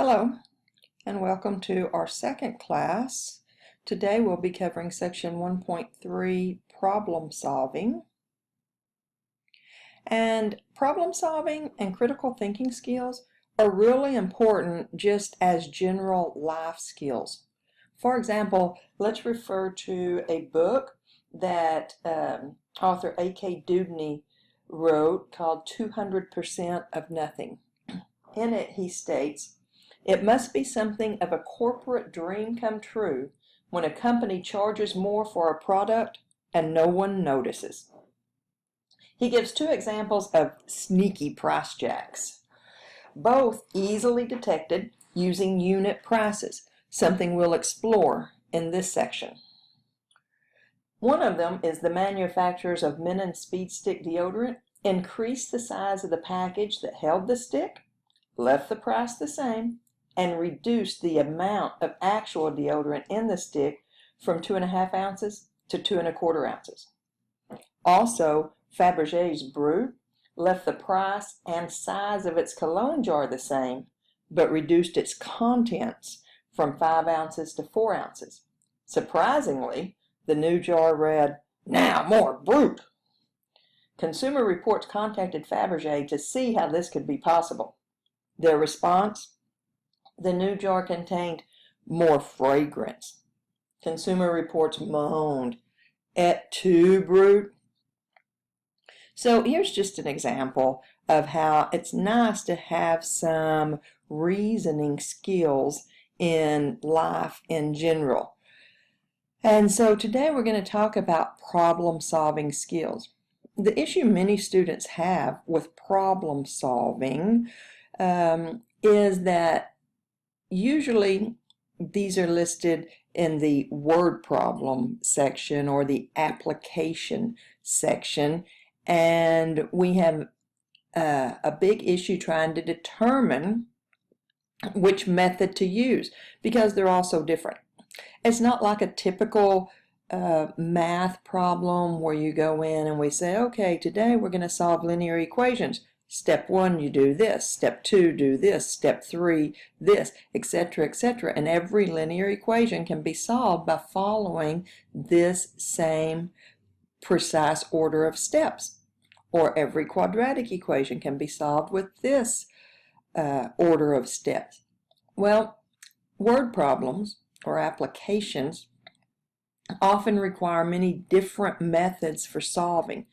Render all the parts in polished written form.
Hello, and welcome to our second class. Today we'll be covering section 1.3, problem solving. And problem solving and critical thinking skills are really important just as general life skills. For example, let's refer to a book that author A.K. Dewdney wrote called 200% of Nothing. In it, he states, "It must be something of a corporate dream come true when a company charges more for a product and no one notices." He gives two examples of sneaky price jacks, both easily detected using unit prices, something we'll explore in this section. One of them is the manufacturers of Menon Speed Stick deodorant increased the size of the package that held the stick, left the price the same, and reduced the amount of actual deodorant in the stick from 2.5 ounces to 2.25 ounces. Also, Fabergé's Brut left the price and size of its cologne jar the same, but reduced its contents from 5 ounces to 4 ounces. Surprisingly, the new jar read, "Now more Brut." Consumer Reports contacted Fabergé to see how this could be possible. Their response? The new jar contained more fragrance. Consumer Reports moaned, "Et tu, Brut?" So here's just an example of how it's nice to have some reasoning skills in life in general. And so today we're going to talk about problem-solving skills. The issue many students have with problem solving is that usually these are listed in the word problem section or the application section, and we have a big issue trying to determine which method to use because they're all so different. It's not like a typical math problem where you go in and we say, okay, today we're going to solve linear equations. Step 1, you do this. Step 2, do this. Step 3, this, etc., etc. And every linear equation can be solved by following this same precise order of steps. Or every quadratic equation can be solved with this order of steps. Well, word problems or applications often require many different methods for solving.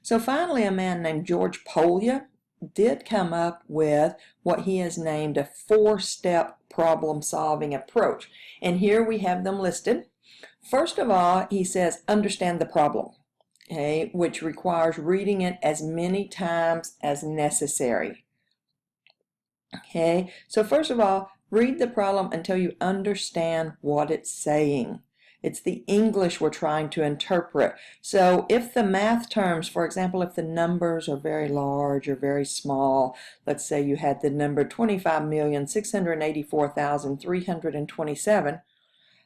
So finally, a man named George Polya did come up with what he has named a 4-step problem-solving approach. And here we have them listed. First of all, he says, understand the problem, okay, which requires reading it as many times as necessary. Okay, so first of all, read the problem until you understand what it's saying. It's the English we're trying to interpret. So if the math terms, for example, if the numbers are very large or very small, let's say you had the number 25,684,327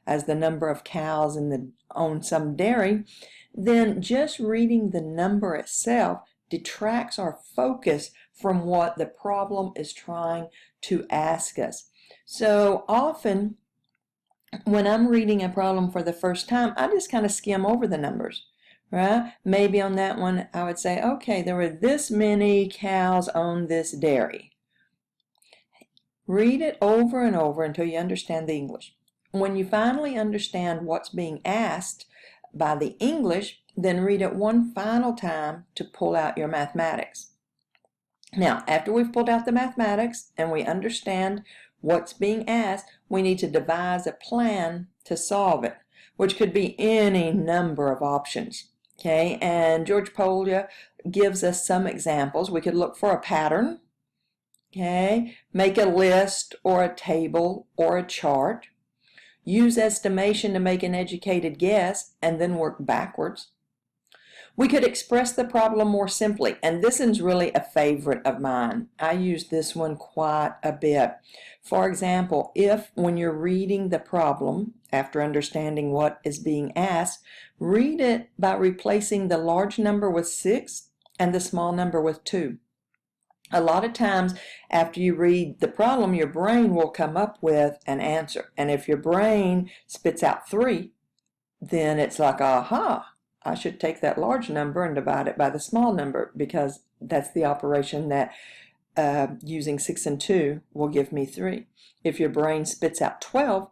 as the number of cows on some dairy, then just reading the number itself detracts our focus from what the problem is trying to ask us. So often, when I'm reading a problem for the first time, I just kind of skim over the numbers, right? Maybe on that one, I would say, okay, there were this many cows on this dairy. Read it over and over until you understand the English. When you finally understand what's being asked by the English, then read it one final time to pull out your mathematics. Now, after we've pulled out the mathematics and we understand what's being asked, we need to devise a plan to solve it, which could be any number of options. Okay, and George Polya gives us some examples. We could look for a pattern, okay, make a list or a table or a chart, use estimation to make an educated guess, and then work backwards. We could express the problem more simply, and this is really a favorite of mine. I use this one quite a bit. For example, if when you're reading the problem, after understanding what is being asked, read it by replacing the large number with 6 and the small number with 2. A lot of times after you read the problem, your brain will come up with an answer. And if your brain spits out 3, then it's like, aha, I should take that large number and divide it by the small number, because that's the operation that using 6 and 2 will give me 3. If your brain spits out 12,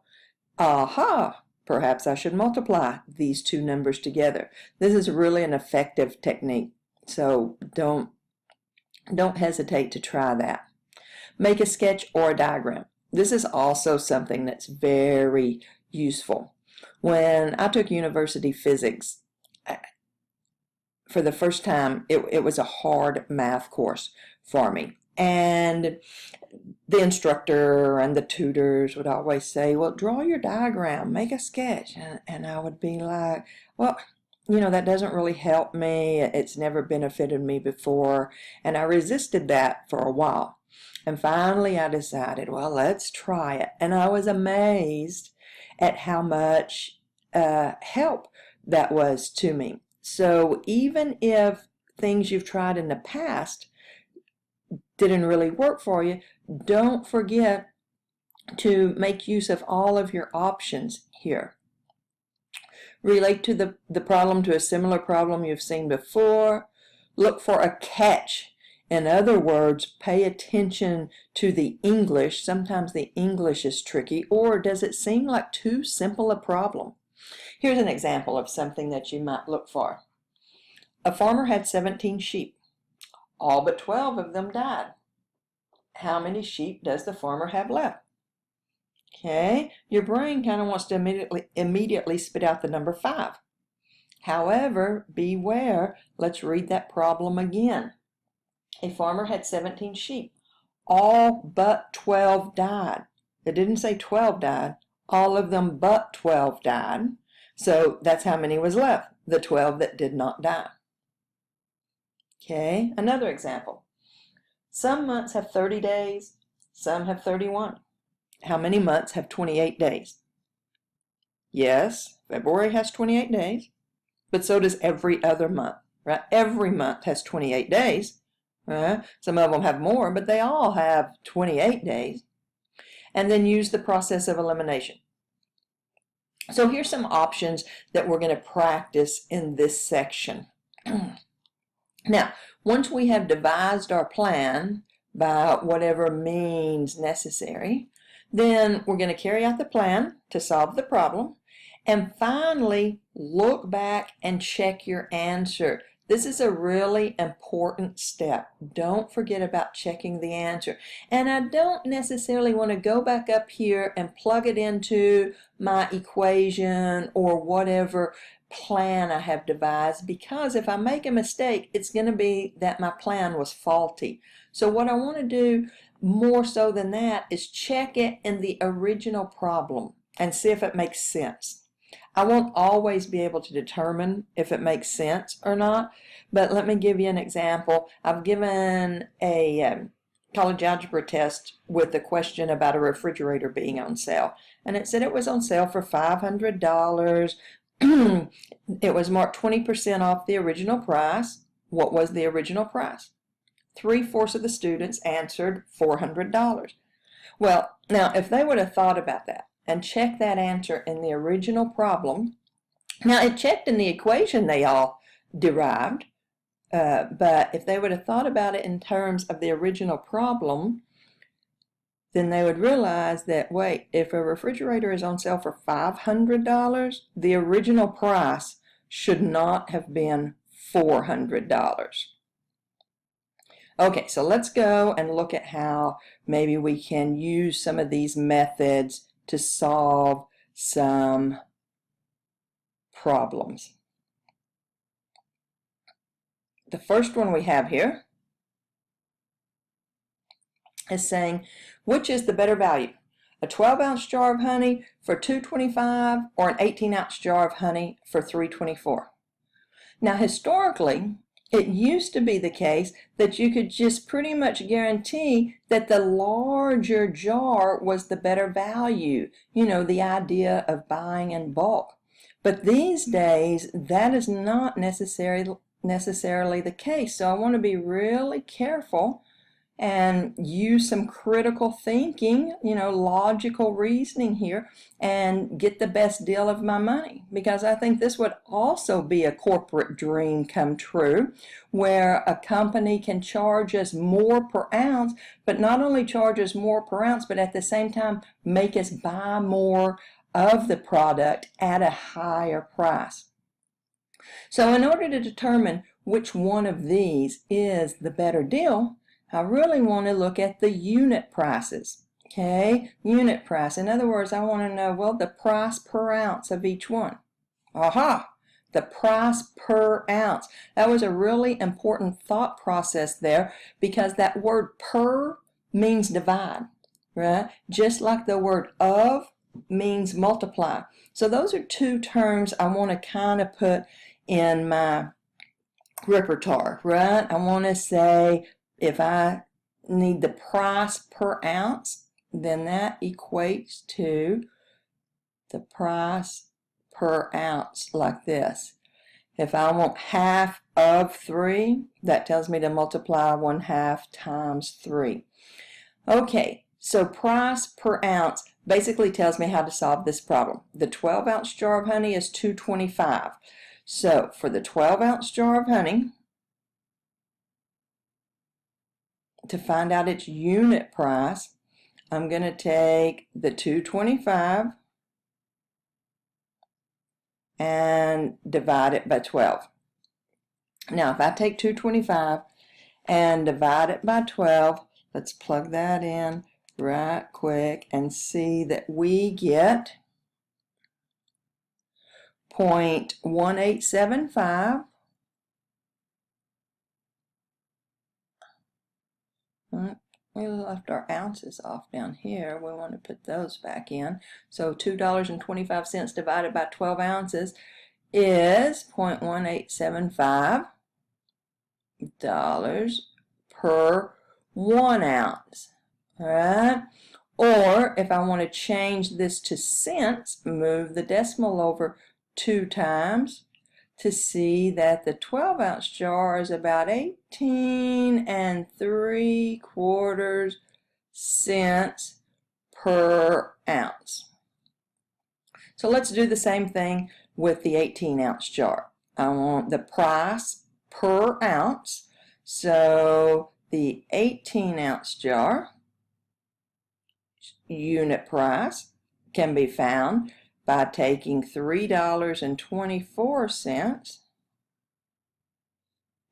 aha, perhaps I should multiply these two numbers together. This is really an effective technique, so don't hesitate to try that. Make a sketch or a diagram. This is also something that's very useful. When I took university physics, for the first time, it was a hard math course for me. And the instructor and the tutors would always say, well, draw your diagram, make a sketch. And I would be like, well, you know, that doesn't really help me. It's never benefited me before. And I resisted that for a while. And finally I decided, well, let's try it. And I was amazed at how much help that was to me. So even if things you've tried in the past didn't really work for you, don't forget to make use of all of your options here. Relate to the problem to a similar problem you've seen before. Look for a catch. In other words, pay attention to the English. Sometimes the English is tricky, or does it seem like too simple a problem? Here's an example of something that you might look for. A farmer had 17 sheep. All but 12 of them died. How many sheep does the farmer have left? Okay, your brain kind of wants to immediately spit out the number 5. However, beware, let's read that problem again. A farmer had 17 sheep. All but 12 died. It didn't say 12 died. All of them but 12 died. So that's how many was left, the 12 that did not die. Okay, another example. Some months have 30 days, some have 31. How many months have 28 days? Yes, February has 28 days, but so does every other month, right? Every month has 28 days. Some of them have more, but they all have 28 days. And then use the process of elimination. So here's some options that we're going to practice in this section. Now, once we have devised our plan by whatever means necessary, then we're going to carry out the plan to solve the problem, and finally look back and check your answer. This is a really important step. Don't forget about checking the answer. And I don't necessarily want to go back up here and plug it into my equation or whatever plan I have devised, because if I make a mistake, it's going to be that my plan was faulty. So what I want to do more so than that is check it in the original problem and see if it makes sense. I won't always be able to determine if it makes sense or not, but let me give you an example. I've given a college algebra test with a question about a refrigerator being on sale, and it said it was on sale for $500. It was marked 20% off the original price. What was the original price? 3/4 of the students answered $400. Well, now if they would have thought about that and checked that answer in the original problem, now it checked in the equation they all derived, but if they would have thought about it in terms of the original problem, then they would realize that, wait, if a refrigerator is on sale for $500, the original price should not have been $400. Okay, so let's go and look at how maybe we can use some of these methods to solve some problems. The first one we have here is saying, which is the better value? A 12-ounce jar of honey for $2.25 or an 18-ounce jar of honey for $3.24? Now, historically, it used to be the case that you could just pretty much guarantee that the larger jar was the better value. You know, the idea of buying in bulk. But these days, that is not necessarily the case. So I want to be really careful and use some critical thinking, logical reasoning here, and get the best deal of my money. Because I think this would also be a corporate dream come true, where a company can charge us more per ounce, but not only charge us more per ounce, but at the same time make us buy more of the product at a higher price. So in order to determine which one of these is the better deal, I really want to look at the unit prices. Okay, unit price. In other words, I want to know, well, the price per ounce of each one. Aha! The price per ounce. That was a really important thought process there, because that word per means divide, right? Just like the word of means multiply. So those are two terms I want to kind of put in my repertoire, right? I want to say, if I need the price per ounce, then that equates to the price per ounce, like this. If I want half of 3, that tells me to multiply 1/2 times 3. Okay, so price per ounce basically tells me how to solve this problem. The 12-ounce jar of honey is $2.25. So for the 12-ounce jar of honey, to find out its unit price, I'm going to take the $2.25 and divide it by 12. Now, if I take $2.25 and divide it by 12, let's plug that in right quick and see that we get 0.1875. We left our ounces off down here. We want to put those back in. So $2.25 divided by 12 ounces is 0.1875 dollars per 1 ounce. All right? Or if I want to change this to cents, move the decimal over 2 times to see that the 12-ounce jar is about 18 3/4 cents per ounce. So let's do the same thing with the 18-ounce jar. I want the price per ounce. So the 18-ounce jar unit price can be found by taking $3.24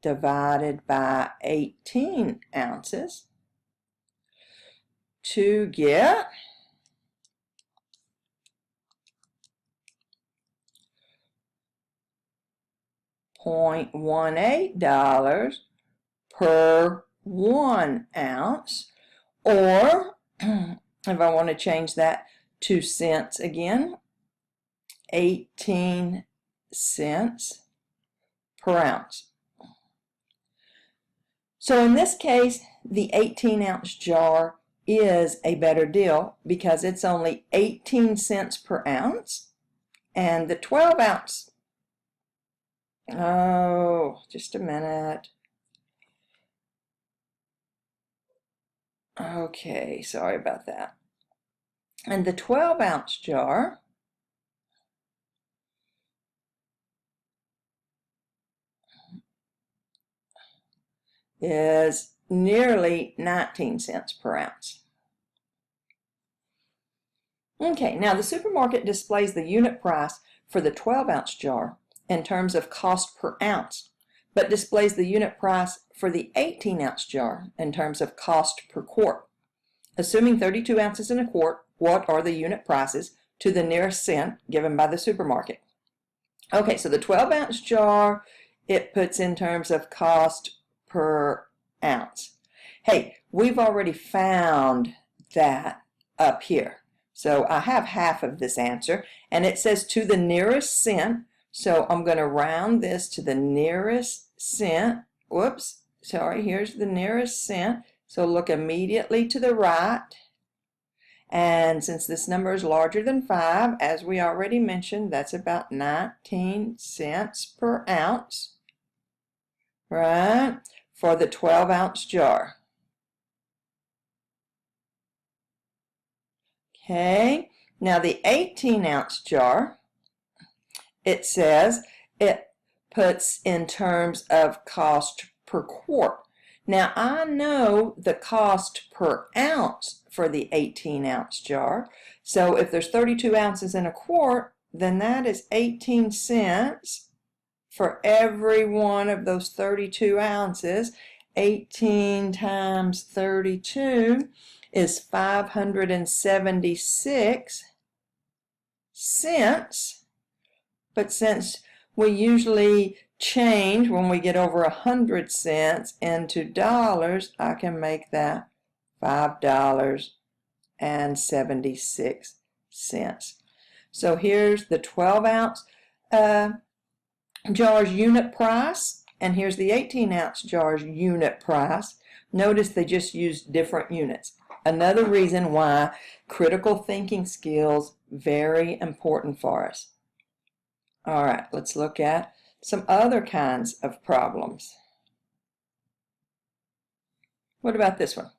divided by 18 ounces to get $0.18 per 1 ounce, or if I want to change that to cents again, 18 cents per ounce. So in this case, the 18-ounce jar is a better deal because it's only 18 cents per ounce, and the 12-ounce, just a minute. Okay, sorry about that. And the 12-ounce jar is nearly 19 cents per ounce. Okay, now the supermarket displays the unit price for the 12-ounce jar in terms of cost per ounce, but displays the unit price for the 18-ounce jar in terms of cost per quart. Assuming 32 ounces in a quart, what are the unit prices to the nearest cent given by the supermarket? Okay, so the 12-ounce jar, it puts in terms of cost per ounce. Hey, we've already found that up here. So I have half of this answer, and it says to the nearest cent, so I'm going to round this to the nearest cent. Whoops, sorry, here's the nearest cent. So look immediately to the right. And since this number is larger than 5, as we already mentioned, that's about 19 cents per ounce, right, for the 12-ounce jar. Okay, now the 18-ounce jar, it says it puts in terms of cost per quart. Now I know the cost per ounce for the 18-ounce jar. So if there's 32 ounces in a quart, then that is 18 cents for every one of those 32 ounces. 18 times 32 is 576 cents. But since we usually change when we get over 100 cents into dollars, I can make that $5.76. So here's the 12-ounce jar's unit price, and here's the 18-ounce jar's unit price. Notice they just used different units. Another reason why critical thinking skills very important for us. All right, let's look at some other kinds of problems. What about this one?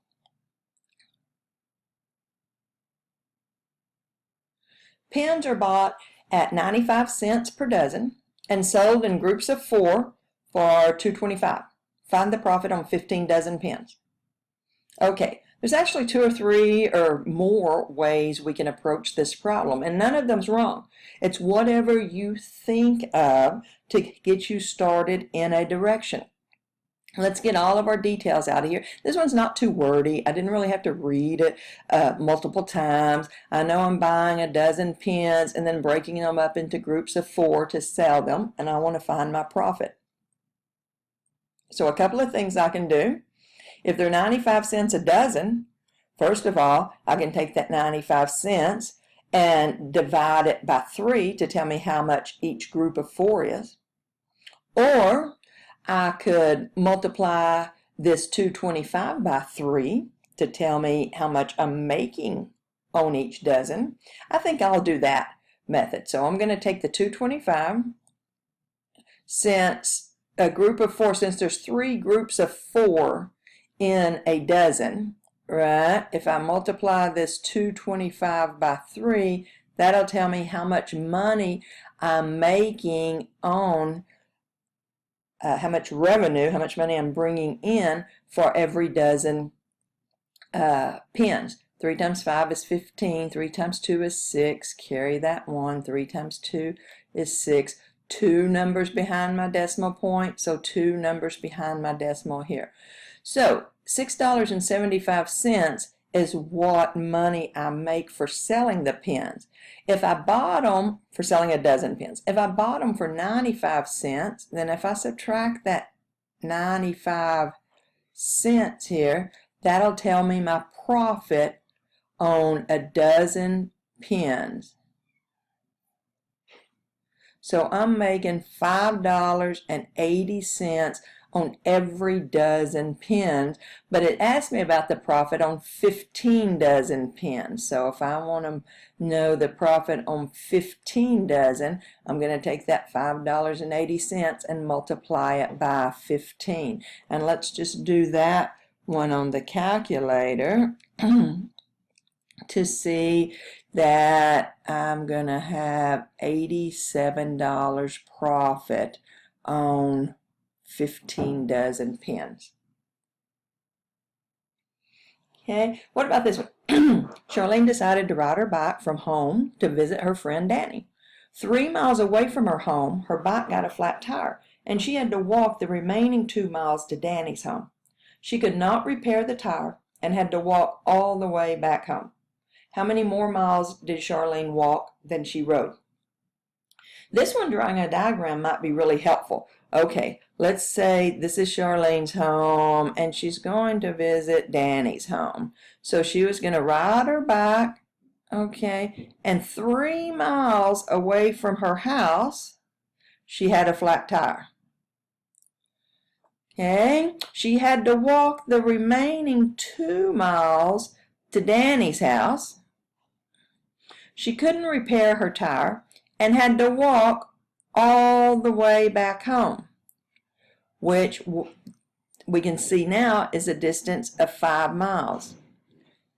Pens are bought at 95 cents per dozen and sold in groups of 4 for $2.25. Find the profit on 15 dozen pens. Okay, there's actually 2 or 3 or more ways we can approach this problem, and none of them's wrong. It's whatever you think of to get you started in a direction. Let's get all of our details out of here. This one's not too wordy. I didn't really have to read it multiple times. I know I'm buying a dozen pens and then breaking them up into groups of 4 to sell them, and I want to find my profit. So a couple of things I can do. If they're 95 cents a dozen, first of all, I can take that 95 cents and divide it by 3 to tell me how much each group of 4 is. Or I could multiply this $2.25 by 3 to tell me how much I'm making on each dozen. I think I'll do that method. So I'm going to take the $2.25 since a group of 4, since there's 3 groups of 4 in a dozen, right? If I multiply this $2.25 by 3, that'll tell me how much money I'm making on how much revenue, how much money I'm bringing in for every dozen pens. 3 times 5 is 15, 3 times 2 is 6, carry that 1, 3 times 2 is 6, 2 numbers behind my decimal point, so 2 numbers behind my decimal here. So $6.75 is what money I make for selling the pens. If I bought them for selling a dozen pens, if I bought them for 95 cents, then if I subtract that 95 cents here, that'll tell me my profit on a dozen pens. So I'm making $5.80 on every dozen pens, but it asked me about the profit on 15 dozen pens. So if I want to know the profit on 15 dozen, I'm going to take that $5.80 and multiply it by 15. And let's just do that one on the calculator to see that I'm going to have $87 profit on 15 dozen pens. Okay, what about this one? Charlene decided to ride her bike from home to visit her friend Danny. 3 miles away from her home, her bike got a flat tire, and she had to walk the remaining 2 miles to Danny's home. She could not repair the tire and had to walk all the way back home. How many more miles did Charlene walk than she rode? This one, drawing a diagram, might be really helpful. Okay, let's say this is Charlene's home and she's going to visit Danny's home. So she was going to ride her bike, okay, and 3 miles away from her house, she had a flat tire. Okay, she had to walk the remaining 2 miles to Danny's house. She couldn't repair her tire and had to walk all the way back home, which we can see now is a distance of 5 miles.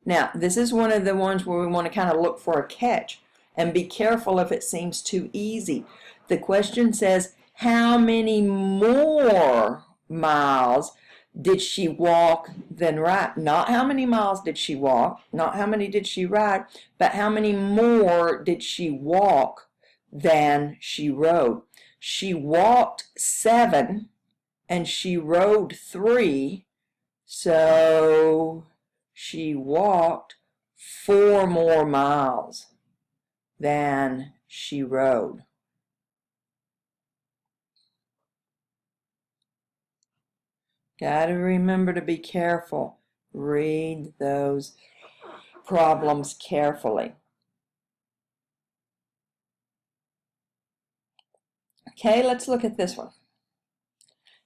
Now, this is one of the ones where we want to kind of look for a catch and be careful if it seems too easy. The question says, how many more miles did she walk than ride? Not how many miles did she walk, not how many did she ride, but how many more did she walk than she rode. She walked 7 and she rode 3, so she walked 4 more miles than she rode. Got to remember to be careful. Read those problems carefully. Okay, let's look at this one.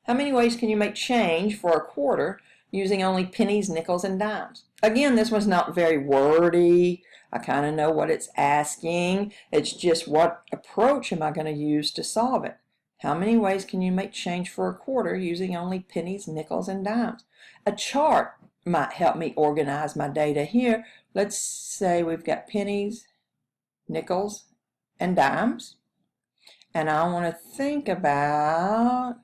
How many ways can you make change for a quarter using only pennies, nickels, and dimes? Again, this one's not very wordy. I kind of know what it's asking. It's just what approach am I going to use to solve it? How many ways can you make change for a quarter using only pennies, nickels, and dimes? A chart might help me organize my data here. Let's say we've got pennies, nickels, and dimes. And I want to think about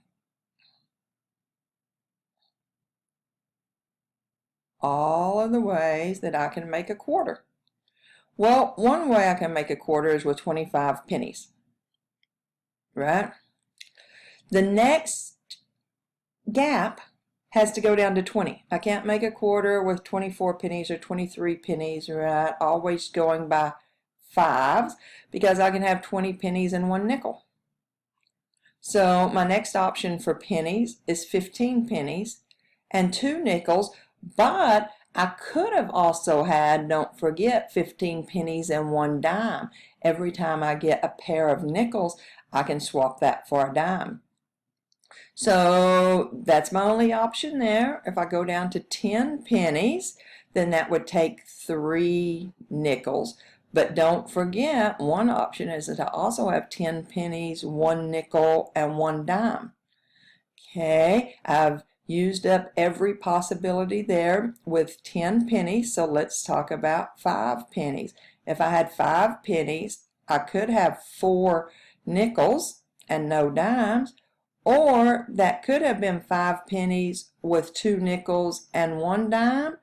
all of the ways that I can make a quarter. Well, one way I can make a quarter is with 25 pennies, right? The next gap has to go down to 20. I can't make a quarter with 24 pennies or 23 pennies, right? Always going by fives, because I can have 20 pennies and 1 nickel. So my next option for pennies is 15 pennies and 2 nickels, but I could have also had, don't forget, 15 pennies and 1 dime. Every time I get a pair of nickels, I can swap that for a dime. So that's my only option there. If I go down to 10 pennies, then that would take 3 nickels. But don't forget, one option is that I also have 10 pennies, 1 nickel, and 1 dime. Okay, I've used up every possibility there with 10 pennies, so let's talk about 5 pennies. If I had 5 pennies, I could have 4 nickels and no dimes, or that could have been 5 pennies with 2 nickels and 1 dime,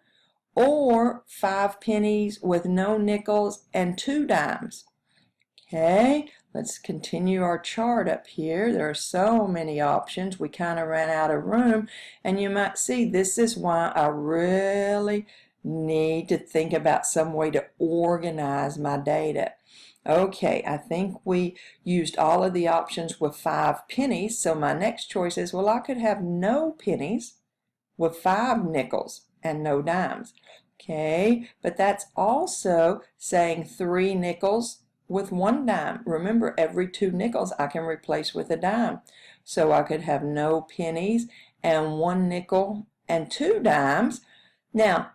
or 5 pennies with no nickels and 2 dimes. Okay, let's continue our chart up here. There are so many options. We kind of ran out of room, and you might see this is why I really need to think about some way to organize my data. Okay, I think we used all of the options with 5 pennies, so my next choice is, well, I could have no pennies with 5 nickels and no dimes. Okay, but that's also saying 3 nickels with 1 dime. Remember, every 2 nickels I can replace with a dime. So I could have no pennies and 1 nickel and 2 dimes. Now,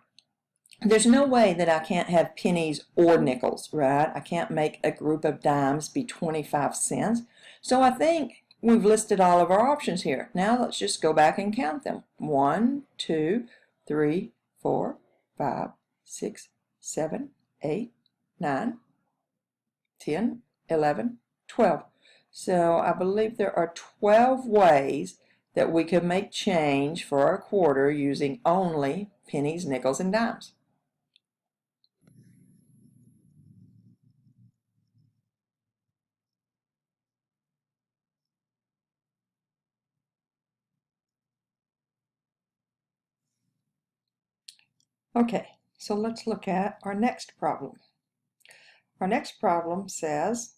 there's no way that I can't have pennies or nickels, right? I can't make a group of dimes be 25 cents. So I think we've listed all of our options here. Now let's just go back and count them. 1, 2, 3, 4, 5, 6, 7, 8, 9, 10, 11, 12. So I believe there are 12 ways that we could make change for a quarter using only pennies, nickels, and dimes. Okay, so let's look at our next problem. Our next problem says,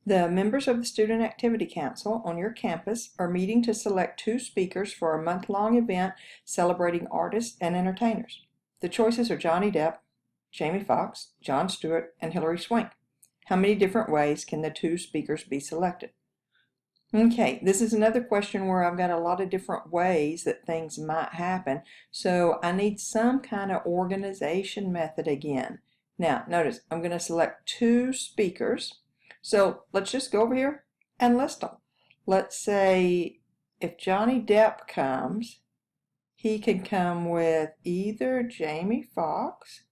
the members of the Student Activity Council on your campus are meeting to select 2 speakers for a month-long event celebrating artists and entertainers. The choices are Johnny Depp, Jamie Foxx, Jon Stewart, and Hilary Swank. How many different ways can the 2 speakers be selected? Okay, this is another question where I've got a lot of different ways that things might happen, so I need some kind of organization method again. Now, notice I'm going to select 2 speakers, so let's just go over here and list them. Let's say if Johnny Depp comes, he can come with either Jamie Foxx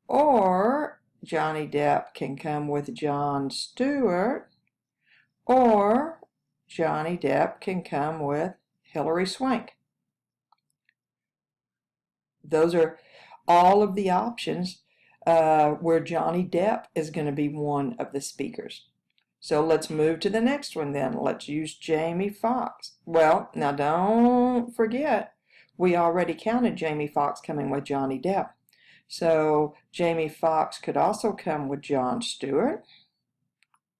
or Johnny Depp can come with Jon Stewart, or Johnny Depp can come with Hilary Swank. Those are all of the options where Johnny Depp is going to be one of the speakers. So let's move to the next one then. Let's use Jamie Foxx. Well, now don't forget, we already counted Jamie Foxx coming with Johnny Depp. So Jamie Foxx could also come with Jon Stewart,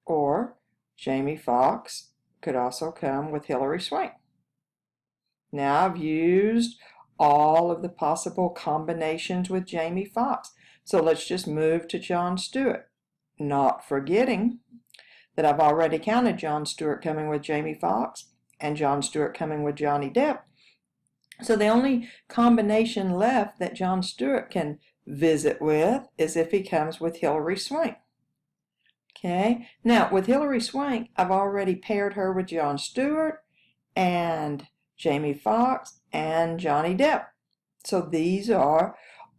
or Jamie Foxx could also come with Hilary Swank. Now I've used all of the possible combinations with Jamie Foxx. So let's just move to Jon Stewart, not forgetting that I've already counted Jon Stewart coming with Jamie Foxx and Jon Stewart coming with Johnny Depp. So the only combination left that Jon Stewart can visit with is if he comes with Hilary Swank. Okay, now with Hilary Swank, I've already paired her with Jon Stewart and Jamie Foxx and Johnny Depp. So these are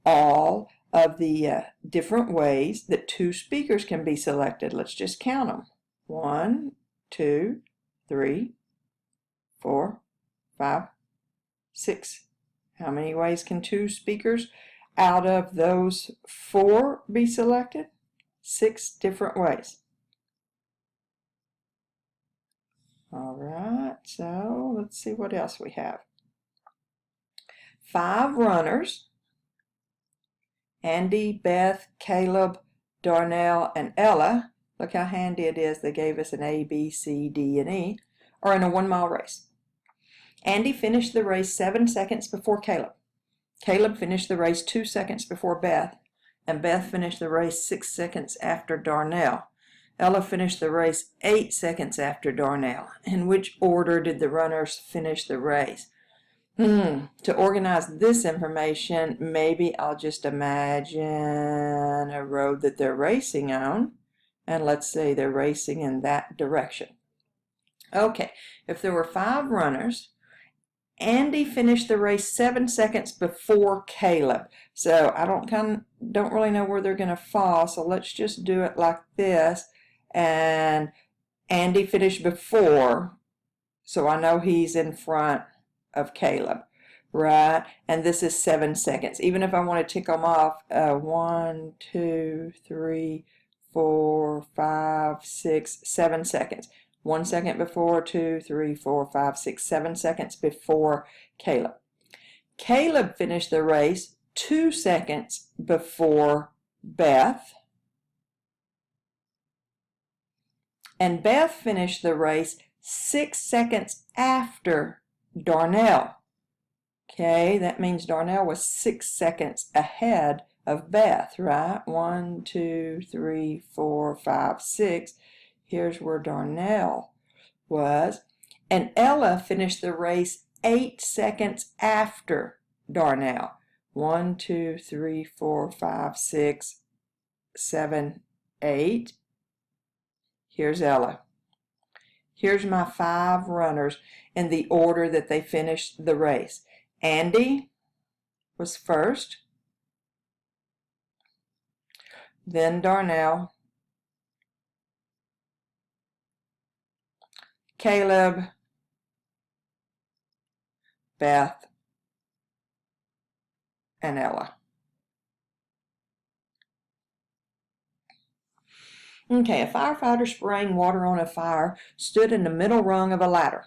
all of the different ways that two speakers can be selected. Let's just count them. 1, 2, 3, 4, 5, 6. How many ways can two speakers out of those 4 be selected? 6 different ways. All right, so let's see what else we have. 5 runners: Andy, Beth, Caleb, Darnell, and Ella. Look how handy it is. They gave us an A, B, C, D, and E, are in a 1-mile race. Andy finished the race 7 seconds before Caleb. Caleb finished the race 2 seconds before Beth, and Beth finished the race 6 seconds after Darnell. Ella finished the race 8 seconds after Darnell. In which order did the runners finish the race? To organize this information, maybe I'll just imagine a road that they're racing on, and let's say they're racing in that direction. Okay, if there were 5 runners, Andy finished the race 7 seconds before Caleb. So I don't really know where they're going to fall, so let's just do it like this. And Andy finished before, so I know he's in front of Caleb, right? And this is 7 seconds. Even if I want to tick them off, 1, 2, 3, 4, 5, 6, 7 seconds. 1 second before, 2, 3, 4, 5, 6, 7 seconds before Caleb. Caleb finished the race 2 seconds before Beth. And Beth finished the race 6 seconds after Darnell. Okay, that means Darnell was 6 seconds ahead of Beth, right? 1, 2, 3, 4, 5, 6. Here's where Darnell was. And Ella finished the race 8 seconds after Darnell. 1, 2, 3, 4, 5, 6, 7, 8. Here's Ella. Here's my 5 runners in the order that they finished the race. Andy was first, then Darnell, Caleb, Beth, and Ella. Okay, a firefighter spraying water on a fire stood in the middle rung of a ladder.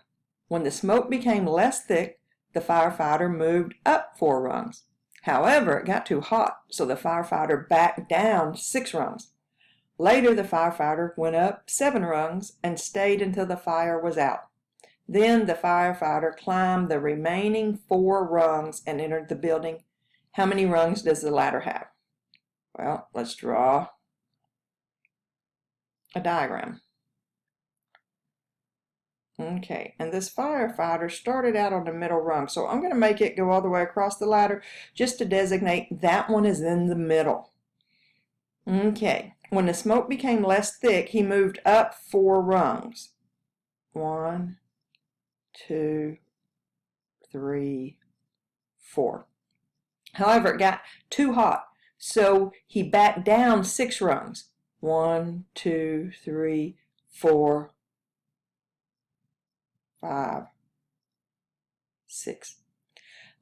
When the smoke became less thick, the firefighter moved up 4 rungs. However, it got too hot, so the firefighter backed down 6 rungs. Later, the firefighter went up 7 rungs and stayed until the fire was out. Then the firefighter climbed the remaining 4 rungs and entered the building. How many rungs does the ladder have? Well, let's draw a diagram. Okay, and this firefighter started out on the middle rung, so I'm going to make it go all the way across the ladder just to designate that one is in the middle. Okay, when the smoke became less thick, he moved up 4 rungs. 1, 2, 3, 4. However, it got too hot, So he backed down 6 rungs. 1, 2, 3, 4, 5, 6.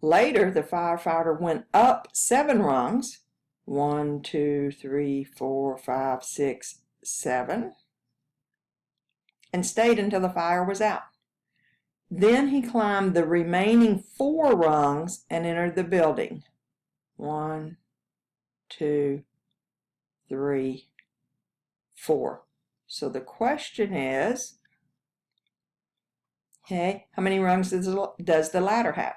Later, the firefighter went up 7 rungs. 1, 2, 3, 4, 5, 6, 7. And stayed until the fire was out. Then he climbed the remaining 4 rungs and entered the building. 1, 2, 3, 4. So the question is, okay, how many rungs does the ladder have?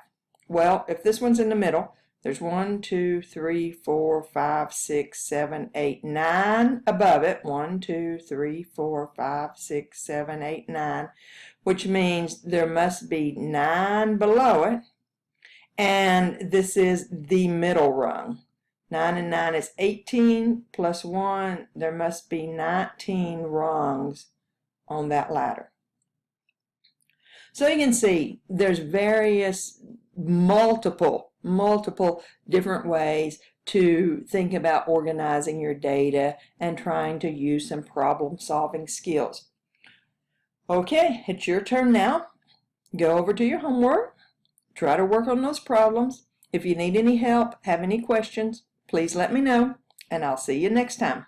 Well, if this one's in the middle, there's 1, 2, 3, 4, 5, 6, 7, 8, 9 above it. 1, 2, 3, 4, 5, 6, 7, 8, 9, which means there must be 9 below it. And this is the middle rung. 9 and 9 is 18 plus 1. There must be 19 rungs on that ladder. So you can see there's various multiple different ways to think about organizing your data and trying to use some problem-solving skills. Okay, it's your turn now. Go over to your homework. Try to work on those problems. If you need any help, have any questions, please let me know, and I'll see you next time.